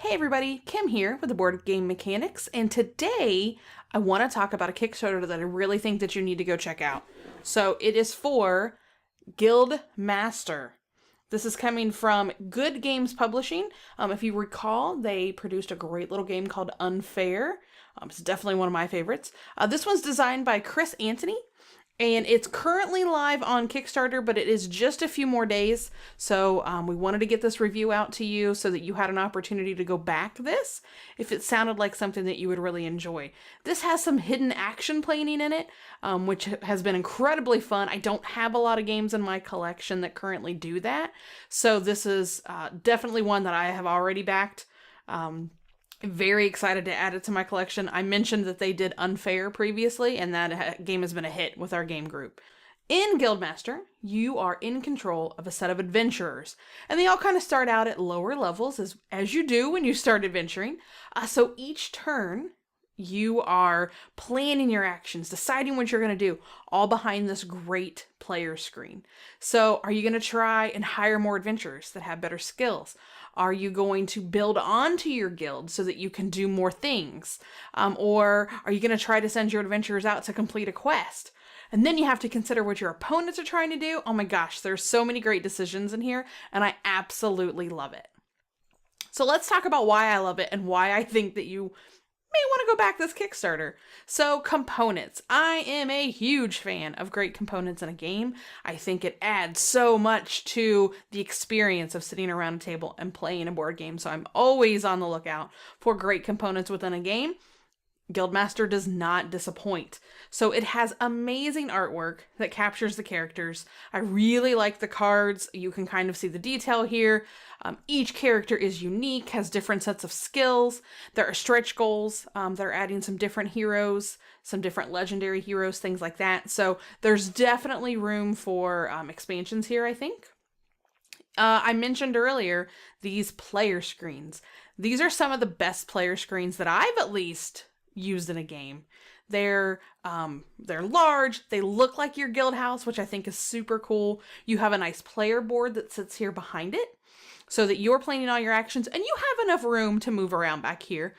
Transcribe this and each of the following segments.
Hey everybody, Kim here with the Boardgame Mechanics, and today I want to talk about a Kickstarter that I really think that you need to go check out. So it is for Guild Master. This is coming from Good Games Publishing. If you recall, they produced a great little game called Unfair. It's definitely one of my favorites. This one's designed by Chris Anthony, and it's currently live on Kickstarter, but it is just a few more days. So we wanted to get this review out to you so that you had an opportunity to go back this if it sounded like something that you would really enjoy. This has some hidden action planning in it, which has been incredibly fun. I don't have a lot of games in my collection that currently do that. So this is definitely one that I have already backed. Very excited to add it to my collection. I mentioned that they did Unfair previously, and that game has been a hit with our game group. In Guildmaster, you are in control of a set of adventurers, and they all kind of start out at lower levels, as you do when you start adventuring. So each turn, you are planning your actions, deciding what you're going to do, all behind this great player screen. So are you going to try and hire more adventurers that have better skills? Are you going to build onto your guild so that you can do more things? Or are you going to try to send your adventurers out to complete a quest? And then you have to consider what your opponents are trying to do. Oh my gosh, there's so many great decisions in here, and I absolutely love it. So let's talk about why I love it and why I think that you may want to go back this Kickstarter. So components. I am a huge fan of great components in a game. I think it adds so much to the experience of sitting around a table and playing a board game. So I'm always on the lookout for great components within a game. Guildmaster does not disappoint. So it has amazing artwork that captures the characters. I really like the cards. You can kind of see the detail here. Each character is unique, has different sets of skills. There are stretch goals. They're adding some different heroes, some different legendary heroes, things like that. So there's definitely room for expansions here, I think. I mentioned earlier these player screens. These are some of the best player screens that I've at least used in a game. They're large, they look like your guild house, which I think is super cool. You have a nice player board that sits here behind it so that you're planning all your actions, and you have enough room to move around back here.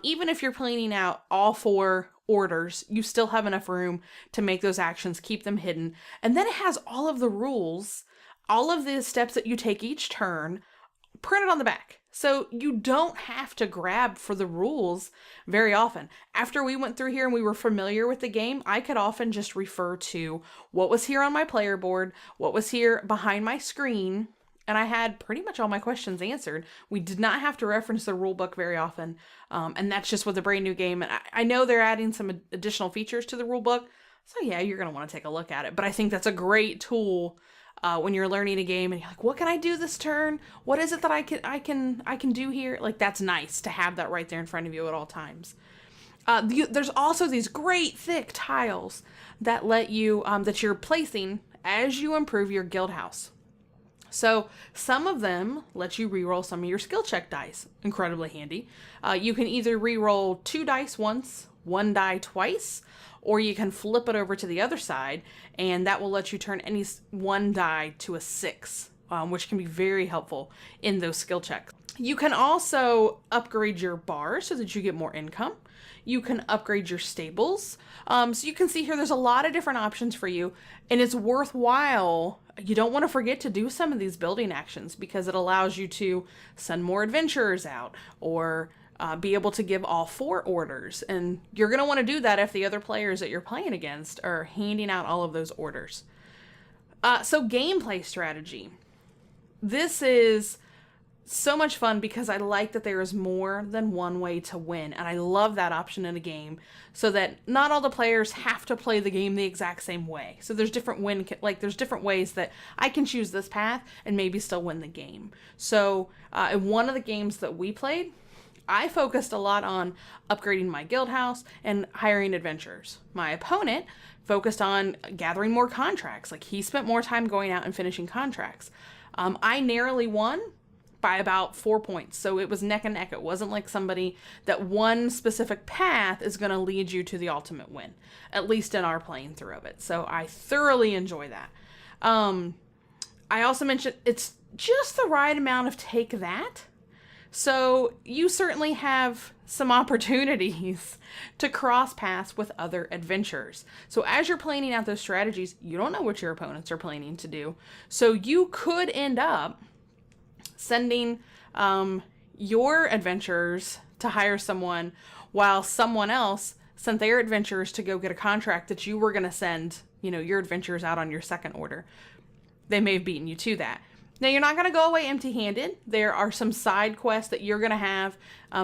Even if you're planning out all 4 orders, you still have enough room to make those actions, keep them hidden. And then it has all of the rules, all of the steps that you take each turn printed on the back. So you don't have to grab for the rules very often. After we went through here and we were familiar with the game, I could often just refer to what was here on my player board, what was here behind my screen, and I had pretty much all my questions answered. We did not have to reference the rule book very often, and that's just with a brand new game. And I know they're adding some additional features to the rule book, so yeah, you're going to want to take a look at it. But I think that's a great tool when you're learning a game and you're like, what can I do this turn? What is it that I can do here? Like, that's nice to have that right there in front of you at all times. There's also these great thick tiles that let you that you're placing as you improve your guild house. So some of them let you reroll some of your skill check dice. Incredibly handy. You can either reroll 2 dice once, 1 die twice, or you can flip it over to the other side, and that will let you turn any 1 die to a 6, which can be very helpful in those skill checks. You can also upgrade your bar so that you get more income. You can upgrade your stables. So you can see here there's a lot of different options for you, and it's worthwhile. You don't want to forget to do some of these building actions because it allows you to send more adventurers out or be able to give all 4 orders. And you're going to want to do that if the other players that you're playing against are handing out all of those orders. So gameplay strategy. This is so much fun because I like that there is more than one way to win. And I love that option in a game so that not all the players have to play the game the exact same way. So there's different there's different ways that I can choose this path and maybe still win the game. So in one of the games that we played, I focused a lot on upgrading my guild house and hiring adventurers. My opponent focused on gathering more contracts. Like, he spent more time going out and finishing contracts. I narrowly won by about 4 points. So it was neck and neck. It wasn't like somebody that one specific path is going to lead you to the ultimate win, at least in our playing through of it. So I thoroughly enjoy that. I also mentioned it's just the right amount of take that So you certainly have some opportunities to cross paths with other adventurers. So as you're planning out those strategies, you don't know what your opponents are planning to do. So you could end up sending your adventurers to hire someone while someone else sent their adventurers to go get a contract that you were going to send, your adventurers out on your second order. They may have beaten you to that. Now, you're not going to go away empty-handed. There are some side quests that you're going to have.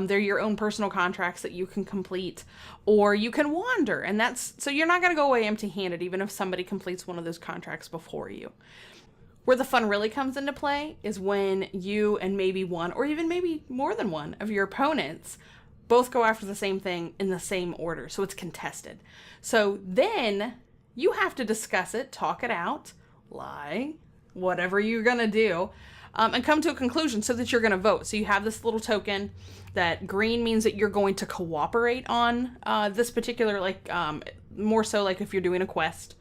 They're your own personal contracts that you can complete, or you can wander. And so you're not going to go away empty-handed, even if somebody completes one of those contracts before you. Where the fun really comes into play is when you and maybe one, or even maybe more than one of your opponents both go after the same thing in the same order. So it's contested. So then you have to discuss it, talk it out, lie, whatever you're going to do, and come to a conclusion so that you're going to vote. So you have this little token that green means that you're going to cooperate on this particular, more so like if you're doing a quest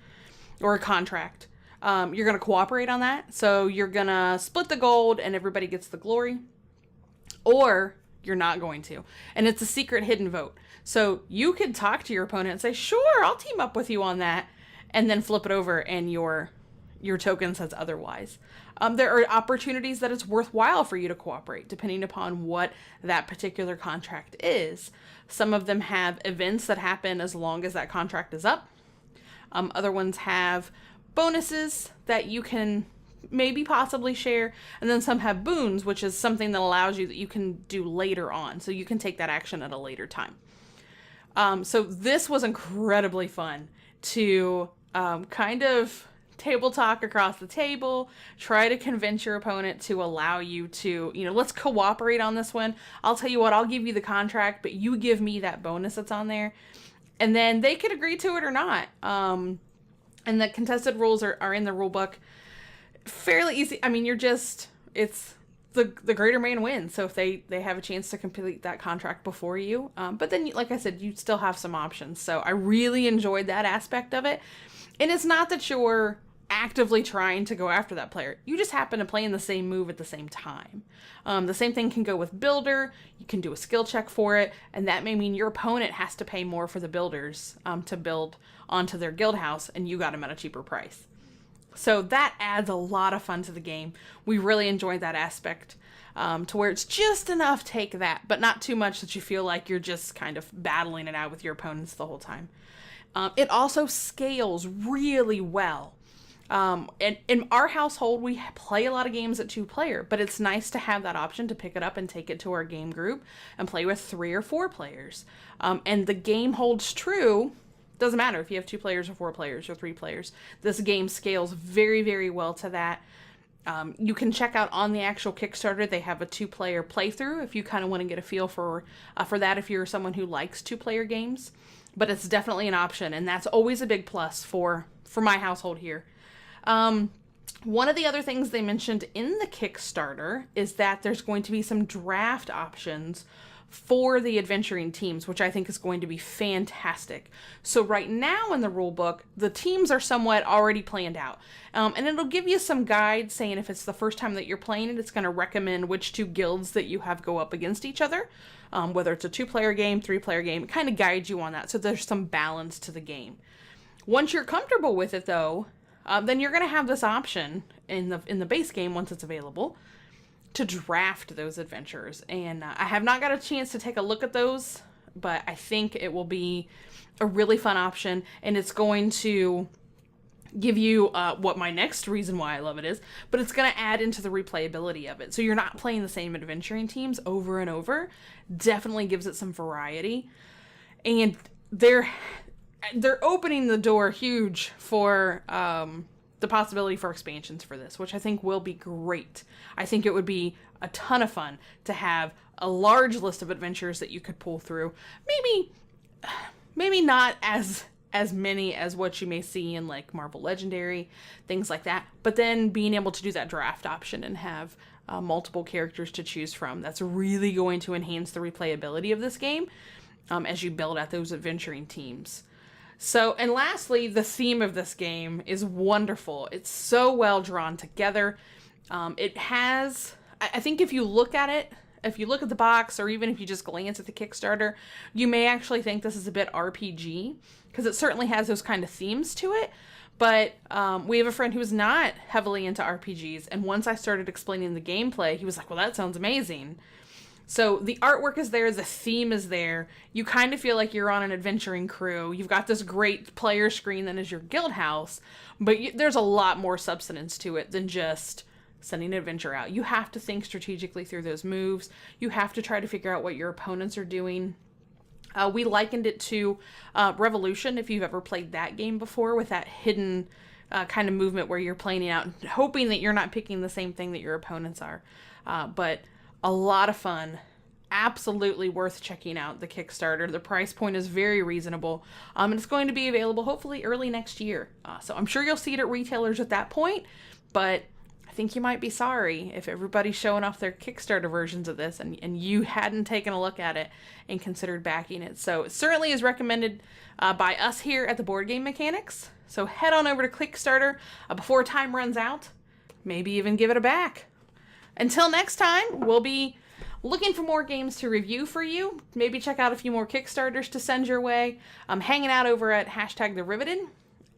or a contract. You're going to cooperate on that. So you're going to split the gold and everybody gets the glory. Or you're not going to. And it's a secret hidden vote. So you could talk to your opponent and say, sure, I'll team up with you on that. And then flip it over and your token says otherwise. There are opportunities that it's worthwhile for you to cooperate, depending upon what that particular contract is. Some of them have events that happen as long as that contract is up. Other ones have bonuses that you can maybe possibly share. And then some have boons, which is something that allows you that you can do later on. So you can take that action at a later time. So this was incredibly fun to kind of table talk across the table, try to convince your opponent to allow you to, let's cooperate on this one. I'll tell you what, I'll give you the contract, but you give me that bonus that's on there. And then they could agree to it or not. And the contested rules are in the rule book. Fairly easy. I mean, it's the greater man wins. So if they have a chance to complete that contract before you, but then, like I said, you still have some options. So I really enjoyed that aspect of it. And it's not that you're actively trying to go after that player. You just happen to play in the same move at the same time. The same thing can go with builder. You can do a skill check for it. And that may mean your opponent has to pay more for the builders to build onto their guild house, and you got them at a cheaper price. So that adds a lot of fun to the game. We really enjoyed that aspect to where it's just enough take that, but not too much that you feel like you're just kind of battling it out with your opponents the whole time. It also scales really well. In our household, we play a lot of games at 2-player, but it's nice to have that option to pick it up and take it to our game group and play with 3 or 4 players. And the game holds true. Doesn't matter if you have 2 players or 4 players or 3 players. This game scales very, very well to that. You can check out on the actual Kickstarter, they have a 2-player playthrough if you kind of want to get a feel for that if you're someone who likes 2-player games. But it's definitely an option, and that's always a big plus for my household here. One of the other things they mentioned in the Kickstarter is that there's going to be some draft options for the adventuring teams, which I think is going to be fantastic. So right now in the rule book, the teams are somewhat already planned out. And it'll give you some guides saying if it's the first time that you're playing it, it's going to recommend which 2 guilds that you have go up against each other. Whether it's a 2-player game, 3-player game, it kind of guides you on that. So there's some balance to the game. Once you're comfortable with it though, then you're going to have this option in the base game once it's available to draft those adventures. And I have not got a chance to take a look at those, but I think it will be a really fun option, and it's going to give you what my next reason why I love it is, but it's going to add into the replayability of it. So you're not playing the same adventuring teams over and over. Definitely gives it some variety. And they're opening the door huge for the possibility for expansions for this, which I think will be great. I think it would be a ton of fun to have a large list of adventures that you could pull through. Maybe not as many as what you may see in like Marvel Legendary, things like that, but then being able to do that draft option and have multiple characters to choose from, that's really going to enhance the replayability of this game as you build out those adventuring teams. So, and lastly, the theme of this game is wonderful. It's so well drawn together. It has, I think if you look at it if you look at the box or even if you just glance at the Kickstarter, you may actually think this is a bit RPG because it certainly has those kind of themes to it. But we have a friend who is not heavily into RPGs, and once I started explaining the gameplay, he was like, well, that sounds amazing. So the artwork is there, the theme is there. You kind of feel like you're on an adventuring crew. You've got this great player screen that is your guild house, but there's a lot more substance to it than just sending an adventure out. You have to think strategically through those moves. You have to try to figure out what your opponents are doing. We likened it to Revolution, if you've ever played that game before, with that hidden kind of movement where you're playing out, hoping that you're not picking the same thing that your opponents are. But a lot of fun. Absolutely worth checking out the Kickstarter. The price point is very reasonable. And it's going to be available hopefully early next year. So I'm sure you'll see it at retailers at that point, but I think you might be sorry if everybody's showing off their Kickstarter versions of this and you hadn't taken a look at it and considered backing it. So it certainly is recommended by us here at the Boardgame Mechanics. So head on over to Kickstarter before time runs out. Maybe even give it a back. Until next time, we'll be looking for more games to review for you. Maybe check out a few more Kickstarters to send your way. I'm hanging out over at #TheRiveted.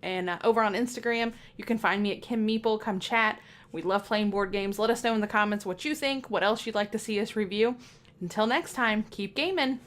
And over on Instagram, you can find me at Kim Meeple. Come chat. We love playing board games. Let us know in the comments what you think, what else you'd like to see us review. Until next time, keep gaming.